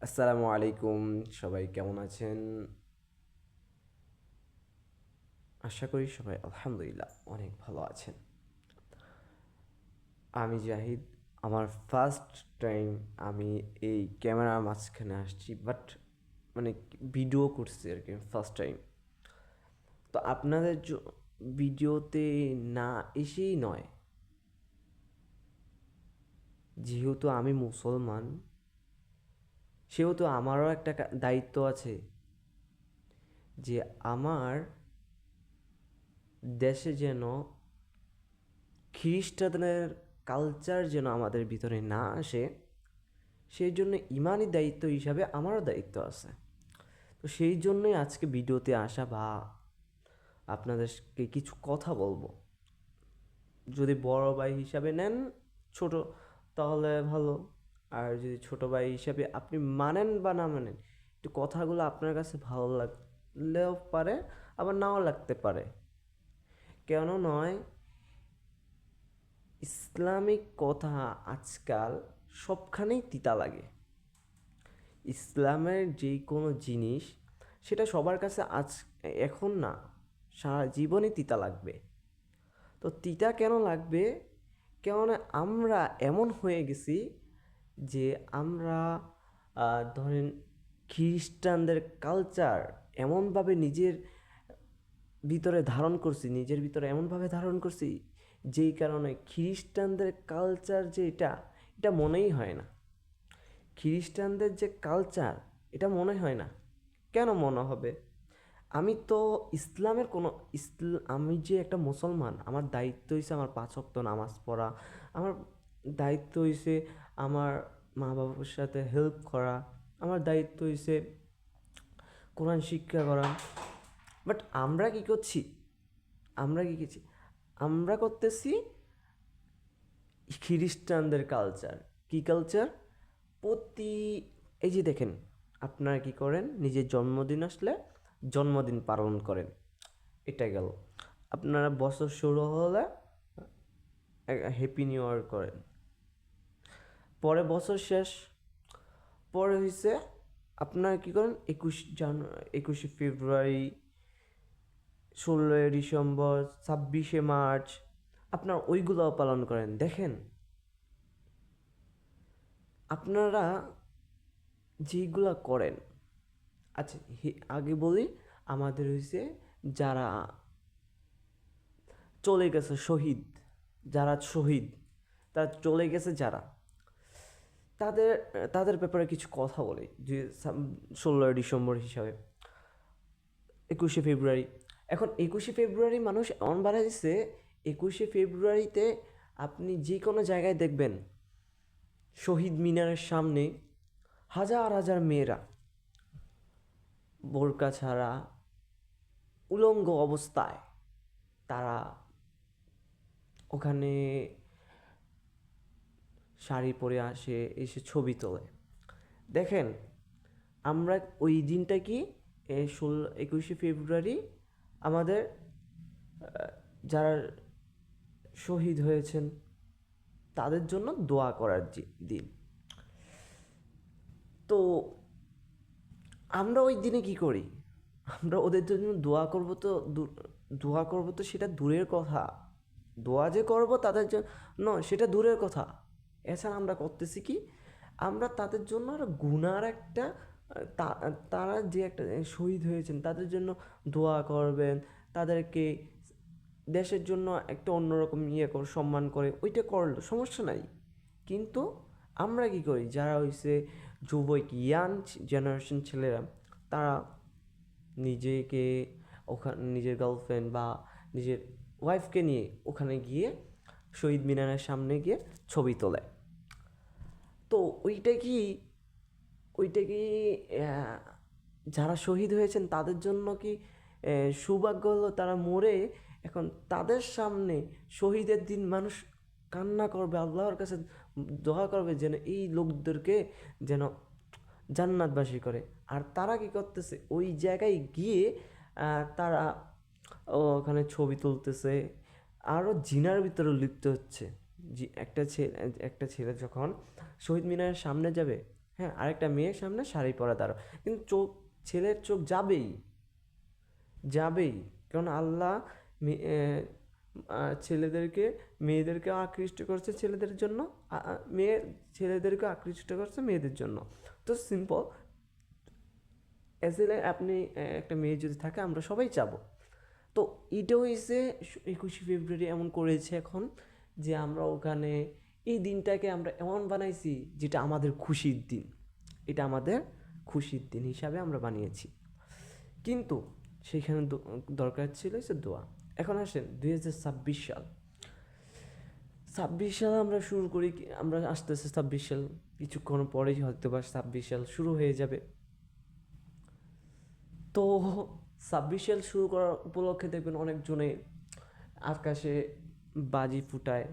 আসসালামু আলাইকুম। সবাই কেমন আছেন? আশা করি সবাই আলহামদুলিল্লাহ অনেক ভালো আছেন। আমি জাহিদ। আমার ফার্স্ট টাইম আমি এই ক্যামেরার মাঝখানে আসছি, বাট মানে ভিডিও করছি আর কি, ফার্স্ট টাইম। তো আপনাদের ভিডিওতে না এসেই নয়, যেহেতু আমি মুসলমান, সেহেতু আমারও একটা দায়িত্ব আছে যে আমার দেশে যেন খ্রিস্টানদের কালচার যেন আমাদের ভিতরে না আসে, সেই জন্য ইমানি দায়িত্ব হিসাবে আমারও দায়িত্ব আছে। তো সেই জন্যই আজকে ভিডিওতে আসা বা আপনাদেরকে কিছু কথা বলবো। যদি বড় ভাই হিসাবে নেন, ছোট, তাহলে ভালো। আর যদি ছোট ভাই হিসাবে আপনি মানেন বা না মানেন, একটু কথাগুলো আপনার কাছে ভালো লাগলেও পারে, আবার নাও লাগতে পারে। কেন নয়, ইসলামিক কথা আজকাল সবখানেই তিতা লাগে। ইসলামের যে কোনো জিনিস, সেটা সবার কাছে এখন না, সারা জীবনই তিতা লাগবে। তো তিতা কেন লাগবে? কেননা আমরা এমন হয়ে গেছি যে আমরা ধরেন খ্রিস্টানদের কালচার এমনভাবে নিজের ভিতরে এমনভাবে ধারণ করছি, যেই কারণে খ্রিস্টানদের কালচার যে এটা মনেই হয় না। খ্রিস্টানদের যে কালচার, এটা মনে হয় না। কেন মনে হবে? আমি তো ইসলামের কোনো আমি যে একটা মুসলমান, আমার দায়িত্ব হইছে আমার ৫ ওয়াক্ত নামাজ পড়া। আমার দায়িত্ব হইছে আমার মা বাবার সাথে হেল্প করা। আমার দায়িত্ব হইছে কোরআন শিক্ষা করা। বাট আমরা কি করছি? আমরা কি করছি? আমরা করতেছি খ্রিস্টানদের কালচার। কি কালচার? প্রতি এই যে দেখেন, আপনারা কি করেন, নিজের জন্মদিন আসলে জন্মদিন পালন করেন, এটা গেল। আপনারা বছর শুরু হলে হ্যাপি নিউ ইয়ার করেন। পরে বছর শেষ, পরে হয়েছে আপনারা কী করেন, 21শে ফেব্রুয়ারি, 16ই ডিসেম্বর, 26শে মার্চ, আপনারা ওইগুলোও পালন করেন। দেখেন, আপনারা যেইগুলা করেন, আচ্ছা আগে বলি, আমাদের হয়েছে যারা চলে গেছে শহীদ, যারা শহীদ, তারা চলে গেছে যারা, তাদের তাদের ব্যাপারে কিছু কথা বলি। যে 16ই ডিসেম্বর হিসাবে 21শে ফেব্রুয়ারি। এখন 21শে ফেব্রুয়ারি মানুষ এমন বানাইছে, 21শে ফেব্রুয়ারিতে আপনি যে কোনো জায়গায় দেখবেন শহীদ মিনারের সামনে হাজার হাজার মেয়েরা বোরকা ছাড়া উলঙ্গ অবস্থায় তারা ওখানে শাড়ি পরে এসে ছবি তোলে। দেখেন, আমরা ওই দিনটা কি, 21শে ফেব্রুয়ারি আমাদের যারা শহীদ হয়েছেন তাদের জন্য দোয়া করার দিন। তো আমরা ওই দিনে কি করি? আমরা ওদের জন্য দোয়া করব তো সেটা দূরের কথা। দোয়া যে করব তাদের জন্য, সেটা দূরের কথা। এছাড়া আমরা করতেছি কি, আমরা তাদের জন্য আর গুনার একটা তারা যে একটা শহীদ হয়েছেন তাদের জন্য দোয়া করবেন, তাদেরকে দেশের জন্য একটা অন্যরকম সম্মান করে, ওইটা করলো সমস্যা নাই। কিন্তু আমরা কি করি, যারা হইছে যুবক, ইয়াং জেনারেশন ছেলেরা, তারা নিজেকে নিজের গার্লফ্রেন্ড বা নিজের ওয়াইফকে নিয়ে ওখানে গিয়ে শহীদ মিনারের সামনে গিয়ে ছবি তোলে। তো ওইটা কি যারা শহীদ হয়েছেন তাদের জন্য কি সৌভাগ্য হলো তারা মরে এখন তাদের সামনে শহীদের দিন মানুষ কান্না করবে, আল্লাহর কাছে দোয়া করবে যেন এই লোকদেরকে যেন জান্নাতবাসী করে। আর তারা কি করতেছে, ওই জায়গায় গিয়ে তারা ওখানে ছবি তুলতেছে, আরও জিনার ভিতরে লিপ্ত হচ্ছে। একটা ছেলে যখন শহীদ মিনারের সামনে যাবে, হ্যাঁ, আরেকটা মেয়ের সামনে শাড়ি পরা দাঁড়াও, কিন্তু ছেলের চোখ যাবেই, যাবেই। কারণ আল্লাহ ছেলেদেরকে, মেয়েদেরকে আকৃষ্ট করছে ছেলেদের জন্য, মেয়ে ছেলেদেরকে আকৃষ্ট করছে মেয়েদের জন্য। তো সিম্পল, অ্যাজ এ আপনি একটা মেয়ে যদি থাকে আমরা সবাই চাবো। তো এটা হয়েছে 21শে ফেব্রুয়ারি এমন করেছে এখন যে আমরা ওখানে এই দিনটাকে আমরা এমন বানাইছি যেটা আমাদের খুশির দিন, এটা আমাদের খুশির দিন হিসাবে আমরা বানিয়েছি। কিন্তু সেইখানে দরকার ছিল সে দোয়া। এখন আসেন 2026 সাল, 26 সাল আমরা শুরু করি, আমরা আসতেছে 26 সাল, কিছুক্ষণ পরেই হয়তো বা 26 সাল শুরু হয়ে যাবে। তো 26 সাল শুরু করার উপলক্ষে দেখবেন অনেকজনে আকাশে বাজি ফুটায়,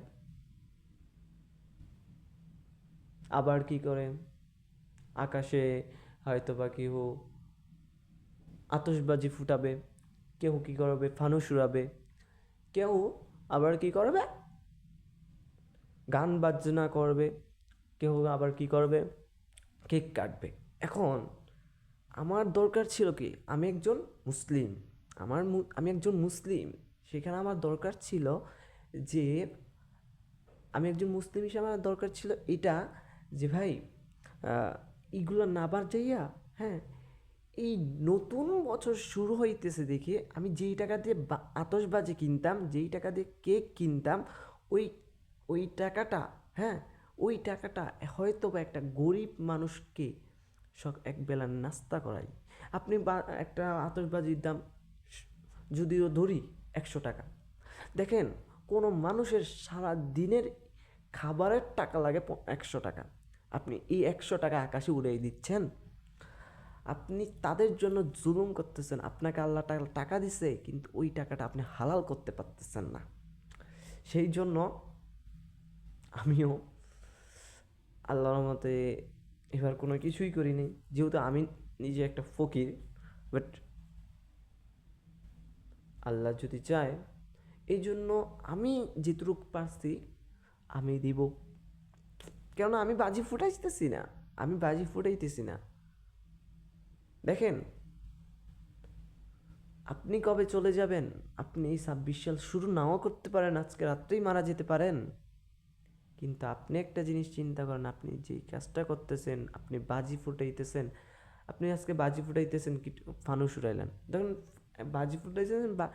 আবার কি করে আকাশে হয়তো বা কেউ আতশবাজি ফুটাবে, কেউ কি করবে ফানুস উড়াবে, কেউ আবার কি করবে গান বাজনা করবে, কেউ আবার কি করবে কেক কাটবে। এখন আমার দরকার ছিল কি, আমি একজন মুসলিম, আমি একজন মুসলিম, সেখানে আমার দরকার ছিল যে আমি একজন মুসলিম হিসেবে আমার দরকার ছিল এটা যে ভাই এইগুলো না বাজাইয়া, হ্যাঁ, এই নতুন বছর শুরু হইতেছে দেখে আমি যেই টাকা দিয়ে আতশবাজি কিনতাম, যেই টাকা দিয়ে কেক কিনতাম, ওই ওই টাকাটা, হ্যাঁ, ওই টাকাটা হয়তো বা একটা গরিব মানুষকে একবেলা নাস্তা করাই। আপনি একটা আতশবাজির দাম যদিও ধরি 100 টাকা, দেখেন কোনো মানুষের সারা দিনের খাবারের টাকা লাগে 100 টাকা, আপনি এই 100 টাকা আকাশে উড়িয়ে দিচ্ছেন, আপনি তাদের জন্য জুলুম করতেছেন। আপনাকে আল্লাহ টাকা দিছে, কিন্তু ওই টাকাটা আপনি হালাল করতে পারতেছেন না। সেই জন্য আমিও আল্লাহর মতে এবার কোনো কিছুই করিনি, যেহেতু আমি নিজে একটা ফকির। বাট আল্লাহ যদি চায়, এই জন্য আমি যেটুকু পারছি আমি দিব। কেননা আমি বাজি ফুটাইতেছি না, আমি বাজি ফুটাইতেছি না। দেখেন, আপনি কবে চলে যাবেন, আপনি এই 26 সাল শুরু নাও করতে পারেন, আজকে রাত্রেই মারা যেতে পারেন। কিন্তু আপনি একটা জিনিস চিন্তা করেন, আপনি যেই কাজটা করতেছেন, আপনি বাজি ফুটাইতেছেন, আপনি আজকে বাজি ফুটাইতেছেন কি ফানুস উড়াইলেন, দেখুন বাজি ফুটাইছেন বা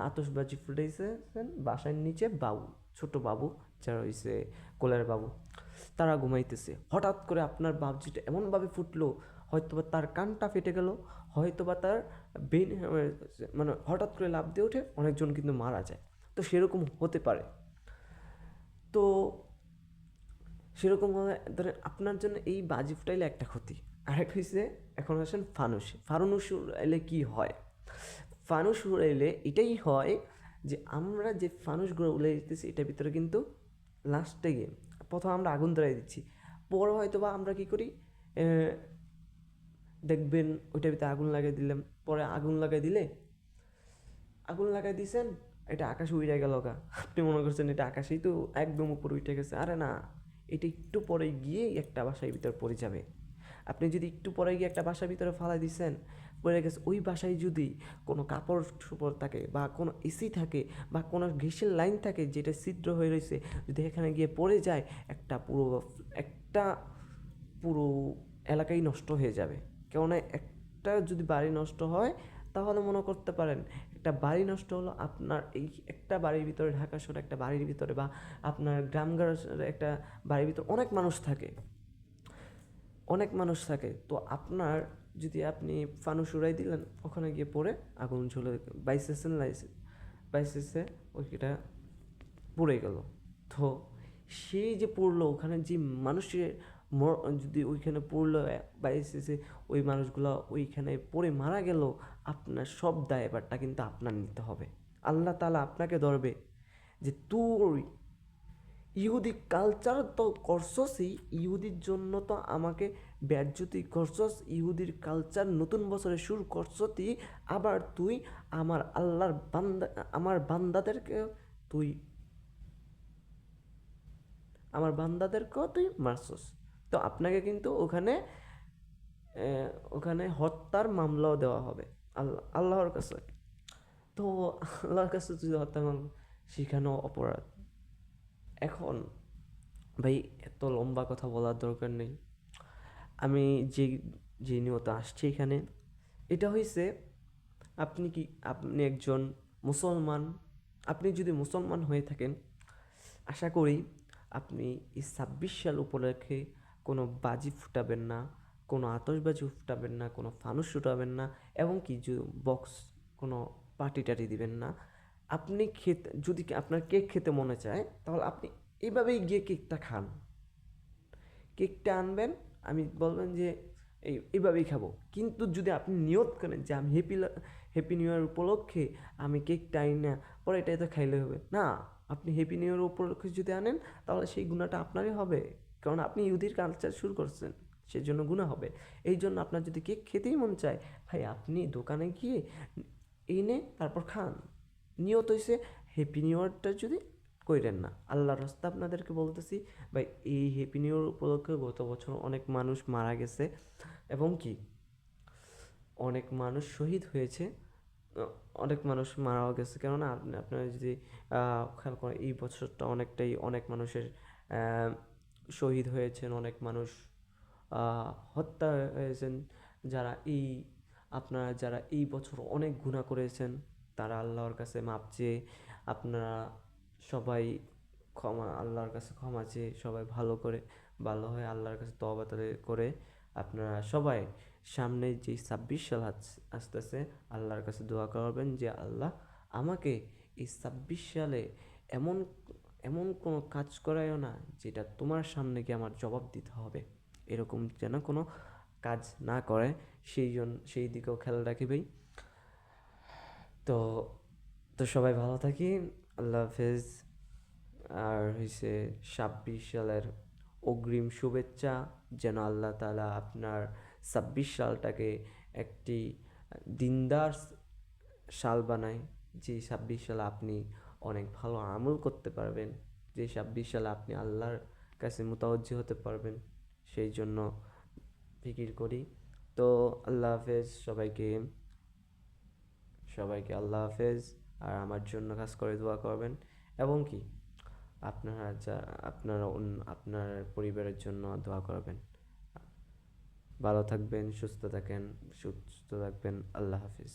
আতশবাজি ফুটাইছেন, বাসার নিচে বাবু, ছোট বাবু যারা হয়েছে কোলের বাবু, তারা ঘুমাইতেছে, হঠাৎ করে আপনার বাবজিটা এমনভাবে ফুটলো, হয়তোবা তার কানটা ফেটে গেল, হয়তোবা তার বেন, মানে হঠাৎ করে লাফ দিয়ে ওঠে, অনেকজন কিন্তু মারা যায়। তো সেরকম হতে পারে। তো সেরকম ধরেন আপনার জন্য এই বাজি ফুটাইলে একটা ক্ষতি, আরেক হয়েছে এখন আসেন ফানুস উড়াইলে কী হয়, ফানুস উড়াইলে এটাই হয় যে আমরা যে ফানুসগুলো উড়াই দিতেছি এটার ভিতরে কিন্তু লাস্টে গিয়ে প্রথম আমরা আগুন ধরাই দিচ্ছি, পরে হয়তো বা আমরা কী করি, দেখবেন ওইটার ভিতরে আগুন লাগাই দিলাম, পরে আগুন লাগাই দিয়েছেন, এটা আকাশে উড়ে গেল গা, আপনি মনে করছেন এটা আকাশেই তো একদম উপর উঠে গেছে, আরে না, এটা একটু পরে গিয়ে একটা বাসার ভিতরে পড়ে যাবে। আপনি যদি একটু পরে গিয়ে একটা বাসার ভিতরে ফালাই দিচ্ছেন, পড়ে গেছে, ওই বাসায় যদি কোনো কাপড় চোপড় থাকে বা কোনো এসি থাকে বা কোনো গ্যাসের লাইন থাকে যেটা ছিদ্র হয়ে রয়েছে, যদি এখানে গিয়ে পড়ে যায়, একটা পুরো এলাকাই নষ্ট হয়ে যাবে। কেননা একটা যদি বাড়ি নষ্ট হয়, তাহলে মনে করতে পারেন একটা বাড়ি নষ্ট হলো, আপনার এই একটা বাড়ির ভিতরে, ঢাকা শহরে একটা বাড়ির ভিতরে বা আপনার গ্রামগঞ্জের একটা বাড়ির ভিতরে অনেক মানুষ থাকে, তো আপনার যদি আপনি ফানুস উড়াই দিলেন, ওখানে গিয়ে পড়ে আগুন ঝুলে বাইসেসে ওইটা পড়ে গেল। তো সেই যে পড়লো ওখানে যে মানুষের যদি ওইখানে পড়লো বাইসেসে, ওই মানুষগুলো ওইখানে পড়ে মারা গেল, আপনার সব দায়ভারটা কিন্তু আপনার নিতে হবে। আল্লাহ তাআলা আপনাকে ধরবে যে তুই ইহুদি কালচার তো করছসই, ইহুদির জন্য তো আমাকে বেজ্জতি করছস, ইহুদির কালচার নতুন বছরে শুরু করছতি, আবার তুই আমার আল্লাহর আমার বান্দাদেরকে তুই আমার বান্দাদেরকেও তুই মারছস। তো আপনাকে কিন্তু ওখানে হত্যার মামলাও দেওয়া হবে আল্লাহর কাছে। তো আল্লাহর কাছে যদি হত্যা মামলা, সেখানেও অপরাধ। এখন ভাই, এত লম্বা কথা বলার দরকার নেই। আমি যে যে নিয়ত আসছি এখানে, এটা হয়েছে, আপনি একজন মুসলমান। আপনি যদি মুসলমান হয়ে থাকেন, আশা করি আপনি এই 26 সাল উপলক্ষে কোনো বাজি ফুটাবেন না, কোনো আতশবাজি ফুটাবেন না, কোনো ফানুস ফুটাবেন না, এবং কি বক্স কোনো পার্টি টাটি দিবেন না। আপনি যদি আপনার কেক খেতে মনে চায়, তাহলে আপনি এইভাবেই গিয়ে কেকটা খান। কেকটা আনবেন, আমি বলবেন যে এইভাবেই খাবো। কিন্তু যদি আপনি নিয়ত করেন যে আমি হ্যাপি নিউ ইয়ার উপলক্ষে আমি কেকটা আনি না, পরে এটাই তো খাইলে হবে না। আপনি হ্যাপি নিউ ইয়ার উপলক্ষে যদি আনেন, তাহলে সেই গুণাটা আপনারই হবে, কারণ আপনি ইহুদির কালচার শুরু করছেন, সেজন্য গুণা হবে। এই জন্য আপনার যদি কেক খেতেই মন চায়, ভাই আপনি দোকানে গিয়ে এনে তারপর খান। নিয়ত হইছে হ্যাপি নিউ ইয়ারটা যদি কইরেন না। আল্লাহর রাস্তা আপনাদেরকে বলতেছি ভাই, এই হ্যাপি নিউ ইয়ার উপলক্ষে গত বছর অনেক মানুষ মারা গেছে, এবং কি অনেক মানুষ শহীদ হয়েছে। অনেক মানুষ মারাও গেছে, কেননা আপনারা যদি খেয়াল করেন, এই বছরটা অনেক মানুষের শহীদ হয়েছেন, অনেক মানুষ হত্যা হয়েছেন। যারা এই যারা এই বছর অনেক গুনাহ করেছেন, তারা আল্লাহর কাছে মাপ চেয়ে, আপনারা সবাই আল্লাহর কাছে ক্ষমা চেয়ে সবাই ভালো হয়ে আল্লাহর কাছে তওবা করে আপনারা সবাই সামনে যে 26 সাল আসতেছে, আল্লাহর কাছে দোয়া করবেন যে আল্লাহ আমাকে এই 26 সালে এমন এমন কোনো কাজ করায়ও না যেটা তোমার সামনে গিয়ে আমার জবাব দিতে হবে। এরকম যেন কোনো কাজ না করে, সেই দিকেও খেয়াল রাখি ভাই। তো তো সবাই ভালো থাকি। আল্লাহ হাফেজ। আর হইছে 26 সালের অগ্রিম শুভেচ্ছা, যেন আল্লাহ তাআলা আপনার 26 সালটাকে একটি দিনদার সাল বানায়, যে 26 সালে আপনি অনেক ভালো আমল করতে পারবেন, যে 26 সালে আপনি আল্লাহর কাছে মুতাওয়াজ্জি হতে পারবেন, সেই জন্য ফিকির করি। তো আল্লাহ হাফেজ সবাইকে। আল্লাহ হাফেজ। আর আমার জন্য কাজ করে দোয়া করবেন, এবং কি আপনার পরিবারের জন্য দোয়া করবেন। ভালো থাকবেন, সুস্থ থাকবেন। আল্লাহ হাফেজ।